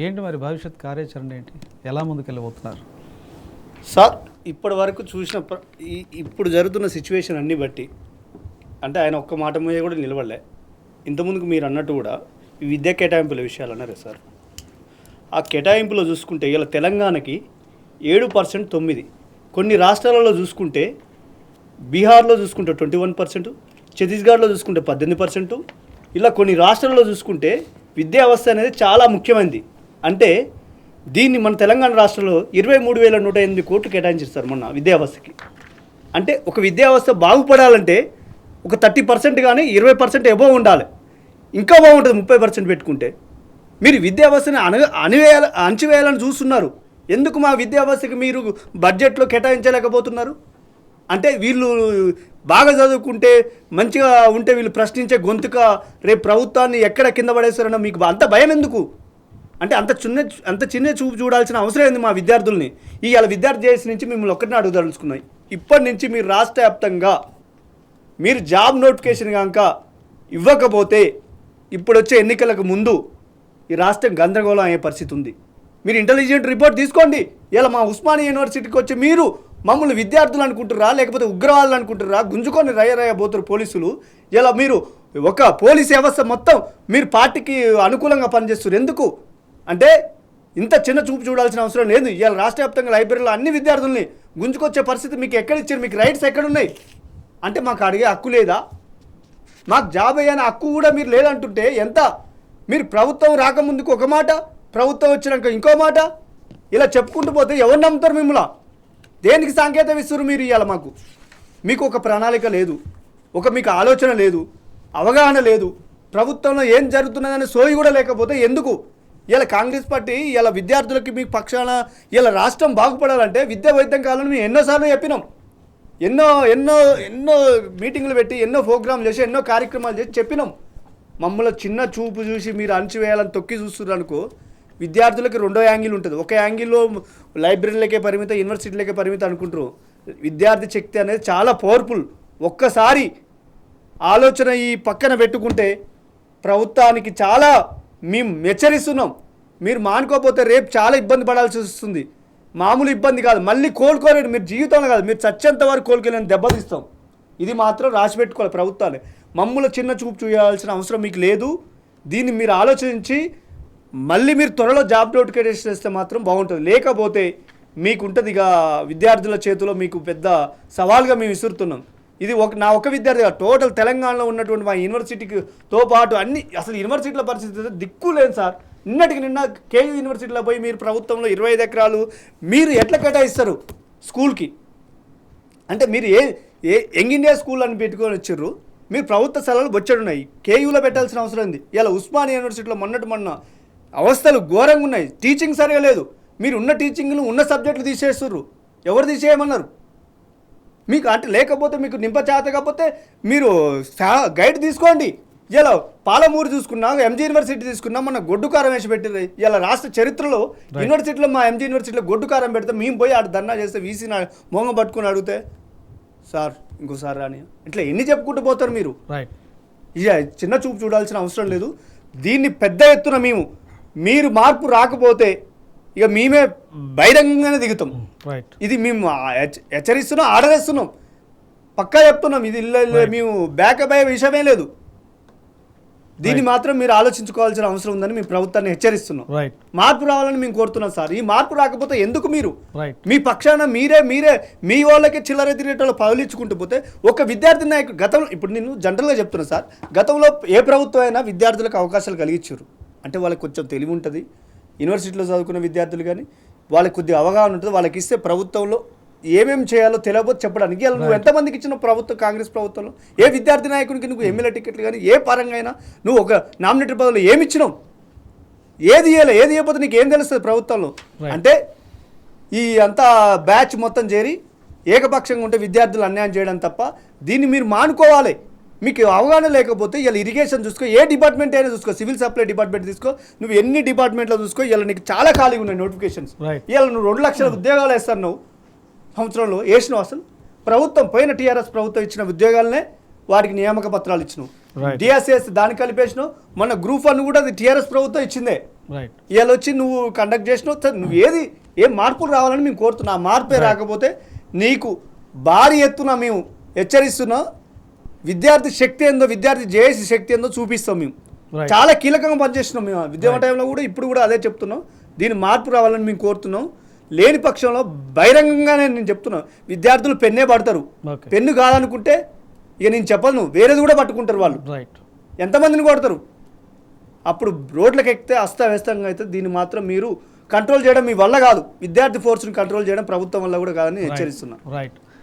ఏంటి మరి భవిష్యత్ కార్యాచరణ ఏంటి, ఎలా ముందుకెళ్ళబోతున్నారు? సార్ ఇప్పటి వరకు చూసిన ఇప్పుడు జరుగుతున్న సిచ్యువేషన్ అన్ని బట్టి అంటే ఆయన ఒక్క మాట మీద కూడా నిలబడలే. ఇంతకుముందుకు మీరు అన్నట్టు కూడా ఈ విద్యా కేటాయింపుల విషయాలు అన్నారే సార్, ఆ కేటాయింపులో చూసుకుంటే ఇలా తెలంగాణకి 7% 9, కొన్ని రాష్ట్రాలలో చూసుకుంటే బీహార్లో చూసుకుంటే 21%, ఛత్తీస్గఢ్లో చూసుకుంటే 18%, ఇలా కొన్ని రాష్ట్రాలలో చూసుకుంటే విద్యా వ్యవస్థ అనేది చాలా ముఖ్యమైనది. అంటే దీన్ని మన తెలంగాణ రాష్ట్రంలో 23,108 కోట్లు కేటాయించారు మొన్న విద్యా వ్యవస్థకి. అంటే ఒక విద్యా వ్యవస్థ బాగుపడాలంటే ఒక 30% కానీ 20% ఎబో ఉండాలి, ఇంకా బాగుంటుంది 30% పెట్టుకుంటే. మీరు విద్యా వ్యవస్థని అణచివేయాలని చూస్తున్నారు. ఎందుకు మా విద్యా వ్యవస్థకి మీరు బడ్జెట్లో కేటాయించలేకపోతున్నారు? అంటే వీళ్ళు బాగా చదువుకుంటే మంచిగా ఉంటే వీళ్ళు ప్రశ్నించే గొంతుక రేపు ప్రభుత్వాన్ని ఎక్కడ కింద పడేస్తారన్న మీకు అంత భయం ఎందుకు? అంటే అంత చిన్న చూపు చూడాల్సిన అవసరం ఏంది మా విద్యార్థుల్ని? ఇవాళ విద్యార్థి చేసి నుంచి మిమ్మల్ని ఒక్కటిని అడుగుదలుచుకున్నాయి. ఇప్పటి నుంచి మీరు రాష్ట్ర వ్యాప్తంగా మీరు జాబ్ నోటిఫికేషన్ కనుక ఇవ్వకపోతే ఇప్పుడు వచ్చే ఎన్నికలకు ముందు ఈ రాష్ట్రం గందరగోళం అయ్యే పరిస్థితి ఉంది. మీరు ఇంటెలిజెంట్ రిపోర్ట్ తీసుకోండి. ఇలా మా ఉస్మానియా యూనివర్సిటీకి వచ్చి మీరు మమ్మల్ని విద్యార్థులు అనుకుంటుర్రా లేకపోతే ఉగ్రవాదులు అనుకుంటుర్రా? గుంజుకొని రయ్యబోతురు పోలీసులు. ఇలా మీరు ఒక పోలీస్ వ్యవస్థ మొత్తం మీరు పార్టీకి అనుకూలంగా పనిచేస్తారు. ఎందుకు అంటే ఇంత చిన్న చూపు చూడాల్సిన అవసరం లేదు. ఇవాళ రాష్ట్ర వ్యాప్తంగా లైబ్రరీలో అన్ని విద్యార్థుల్ని గుంజుకొచ్చే పరిస్థితి మీకు ఎక్కడిచ్చారు? మీకు రైట్స్ ఎక్కడున్నాయి? అంటే మాకు అడిగే హక్కు లేదా? మాకు జాబ్ అయ్యే హక్కు కూడా మీరు లేదంటుంటే ఎంత? మీరు ప్రభుత్వం రాకముందుకు ఒక మాట, ప్రభుత్వం వచ్చినాక ఇంకో మాట, ఇలా చెప్పుకుంటూ పోతే ఎవరు నమ్ముతారు మిమ్మల్ని? దేనికి సంకేతం ఇస్తారు మీరు? ఇవాళ మీకు ఒక ప్రణాళిక లేదు, మీకు ఆలోచన లేదు, అవగాహన లేదు, ప్రభుత్వంలో ఏం జరుగుతున్నదనే సోయి కూడా లేకపోతే ఎందుకు? ఇలా కాంగ్రెస్ పార్టీ ఇలా విద్యార్థులకి మీ పక్షాన ఇలా రాష్ట్రం బాగుపడాలంటే విద్యా వైద్యం కావాలని మేము ఎన్నోసార్లు చెప్పినాం. ఎన్నో ఎన్నో ఎన్నో మీటింగ్లు పెట్టి ఎన్నో ప్రోగ్రాంలు చేసి ఎన్నో కార్యక్రమాలు చేసి చెప్పినాం. మమ్మల్ని చిన్న చూపు చూసి మీరు అణచివేయాలని తొక్కి చూస్తున్నారు అనుకో, విద్యార్థులకి రెండో యాంగిల్ ఉంటుంది. ఒక యాంగిల్లో లైబ్రరీలకే పరిమితం, యూనివర్సిటీలకే పరిమితం అనుకుంటారు. విద్యార్థి శక్తి అనేది చాలా పవర్ఫుల్. ఒక్కసారి ఆలోచన ఈ పక్కన పెట్టుకుంటే ప్రభుత్వానికి చాలా మేము హెచ్చరిస్తున్నాం. మీరు మానుకోకపోతే రేపు చాలా ఇబ్బంది పడాల్సి వస్తుంది. మామూలు ఇబ్బంది కాదు, మళ్ళీ కోలుకోలేడు. మీరు జీవితంలో కాదు, మీరు చచ్చేంత వరకు కోలుకోలేని దెబ్బతీస్తాం. ఇది మాత్రం రాసి పెట్టుకోవాలి ప్రభుత్వాన్ని. మమ్మల్ని చిన్న చూపు చూడాల్సిన అవసరం మీకు లేదు. దీన్ని మీరు ఆలోచించి మళ్ళీ మీరు త్వరలో జాబ్ నోటిఫికేషన్ చేస్తే మాత్రం బాగుంటుంది. లేకపోతే మీకు ఉంటుంది ఇక విద్యార్థుల చేతిలో మీకు పెద్ద సవాల్గా మేము విసురుతున్నాం. ఇది నా ఒక విద్యార్థి టోటల్ తెలంగాణలో ఉన్నటువంటి మా యూనివర్సిటీతో పాటు అన్ని అసలు యూనివర్సిటీల పరిస్థితి దిక్కు లేదు సార్. నిన్న కేయూ యూనివర్సిటీలో పోయి మీరు ప్రభుత్వంలో 25 ఎకరాలు మీరు ఎట్లా కేటాయిస్తారు స్కూల్కి? అంటే మీరు యంగ్ ఇండియా స్కూల్ అని పెట్టుకొని వచ్చారు. మీరు ప్రభుత్వ స్థలాలు బొచ్చడున్నాయి, కేయూలో పెట్టాల్సిన అవసరం ఉంది. ఇలా ఉస్మానియా యూనివర్సిటీలో మొన్న అవస్థలు ఘోరంగా ఉన్నాయి. టీచింగ్ సరిగా లేదు. మీరు ఉన్న టీచింగ్లు ఉన్న సబ్జెక్టులు తీసేస్తున్నారు. ఎవరు తీసేయమన్నారు మీకు? అంటే లేకపోతే మీకు నింపచేత కాకపోతే మీరు గైడ్ తీసుకోండి. ఇలా పాలమూరు చూసుకున్నా, ఎంజీ యూనివర్సిటీ తీసుకున్నా, మన గొడ్డు కారం వేసి పెట్టింది. ఇలా రాష్ట్ర చరిత్రలో యూనివర్సిటీలో మా ఎంజీ యూనివర్సిటీలో గొడ్డు కారం పెడితే మేము పోయి ఆడ ధర్నా చేస్తే వీసీ మోంగ పట్టుకుని అడిగితే సార్ ఇంకోసారి రాని ఇట్లా ఎన్ని చెప్పుకుంటూ పోతారు మీరు? ఇక చిన్న చూపు చూడాల్సిన అవసరం లేదు. దీన్ని పెద్ద ఎత్తున మీరు మార్పు రాకపోతే ఇక మేమే బహిరంగంగానే దిగుతాం. ఇది మేము హెచ్చరిస్తున్నాం, ఆర్డర్ ఇస్తున్నాం, పక్కా చెప్తున్నాం. ఇది మేము బ్యాకప్ అయ్యే విషయమే లేదు. దీన్ని మాత్రం మీరు ఆలోచించుకోవాల్సిన అవసరం ఉందని మేము ప్రభుత్వాన్ని హెచ్చరిస్తున్నాం. మార్పు రావాలని మేము కోరుతున్నాం సార్. ఈ మార్పు రాకపోతే ఎందుకు మీరు మీ పక్షాన మీరే మీ వాళ్ళకి చిల్లర తిరిగేటోళ్ళు పౌలించుకుంటూ పోతే ఒక విద్యార్థి నాయకుడు గతంలో ఇప్పుడు నేను జనరల్గా చెప్తున్నా సార్, గతంలో ఏ ప్రభుత్వం అయినా విద్యార్థులకు అవకాశాలు కలిగించారు. అంటే వాళ్ళకి కొంచెం తెలివి ఉంటుంది. యూనివర్సిటీలో చదువుకున్న విద్యార్థులు కానీ వాళ్ళకి కొద్దిగా అవగాహన ఉంటుంది. వాళ్ళకి ఇస్తే ప్రభుత్వంలో ఏమేమి చేయాలో తెలియకపోతే చెప్పడానికి. ఇలా నువ్వు ఎంతమందికి ఇచ్చిన ప్రభుత్వం, కాంగ్రెస్ ప్రభుత్వంలో ఏ విద్యార్థి నాయకునికి నువ్వు ఎమ్మెల్యే టికెట్లు కానీ ఏ పరంగా అయినా నువ్వు ఒక నామినేటెడ్ పదవిలో ఏమి ఇచ్చినావు? ఏది ఇవ్వకపోతే నీకు ఏం తెలుస్తుంది ప్రభుత్వంలో? అంటే ఈ అంతా బ్యాచ్ మొత్తం చేరి ఏకపక్షంగా ఉంటే విద్యార్థులు అన్యాయం చేయడం తప్ప దీన్ని మీరు మానుకోవాలి. మీకు అవగాహన లేకపోతే ఇలా ఇరిగేషన్ చూసుకో, ఏ డిపార్ట్మెంట్ అయినా చూసుకో, సివిల్ సప్లై డిపార్ట్మెంట్ తీసుకో, నువ్వు ఎన్ని డిపార్ట్మెంట్లో చూసుకో, ఇలా నీకు చాలా ఖాళీగా ఉన్నాయి నోటిఫికేషన్స్. ఇలా నువ్వు 2 లక్షల ఉద్యోగాలు వేస్తాను నువ్వు సంవత్సరంలో వేసినావు. అసలు ప్రభుత్వం పోయిన టీఆర్ఎస్ ప్రభుత్వం ఇచ్చిన ఉద్యోగాలనే వారికి నియామక పత్రాలు ఇచ్చినావు. డిఎస్ఎస్ దాన్ని కలిపేసినావు. మొన్న గ్రూప్ 1 కూడా అది టీఆర్ఎస్ ప్రభుత్వం ఇచ్చిందే. రైట్. ఇవాళ వచ్చి నువ్వు కండక్ట్ చేసినావు నువ్వు ఏం మార్పులు రావాలని మేము కోరుతున్నాం. ఆ మార్పే రాకపోతే నీకు భారీ ఎత్తున మేము హెచ్చరిస్తున్నాం. విద్యార్థి శక్తి ఏందో, విద్యార్థి జేఏసీ శక్తి ఏందో చూపిస్తాం మేము. చాలా కీలకంగా పనిచేస్తున్నాం మేము విద్యా టైంలో కూడా, ఇప్పుడు కూడా అదే చెప్తున్నాం. దీని మార్పు రావాలని మేము కోరుతున్నాం. లేని పక్షంలో బహిరంగంగానే నేను చెప్తున్నాను, విద్యార్థులు పెన్నే పడతారు. పెన్ను కాదనుకుంటే ఇక నేను చెప్పను, వేరేది కూడా పట్టుకుంటారు వాళ్ళు. ఎంతమందిని కొడతారు? అప్పుడు రోడ్లకు ఎక్కితే అస్తవ్యస్తంగా అయితే దీన్ని మాత్రం మీరు కంట్రోల్ చేయడం మీ వల్ల కాదు. విద్యార్థి ఫోర్స్ని కంట్రోల్ చేయడం ప్రభుత్వం వల్ల కూడా కాదని హెచ్చరిస్తున్నాను. రైట్.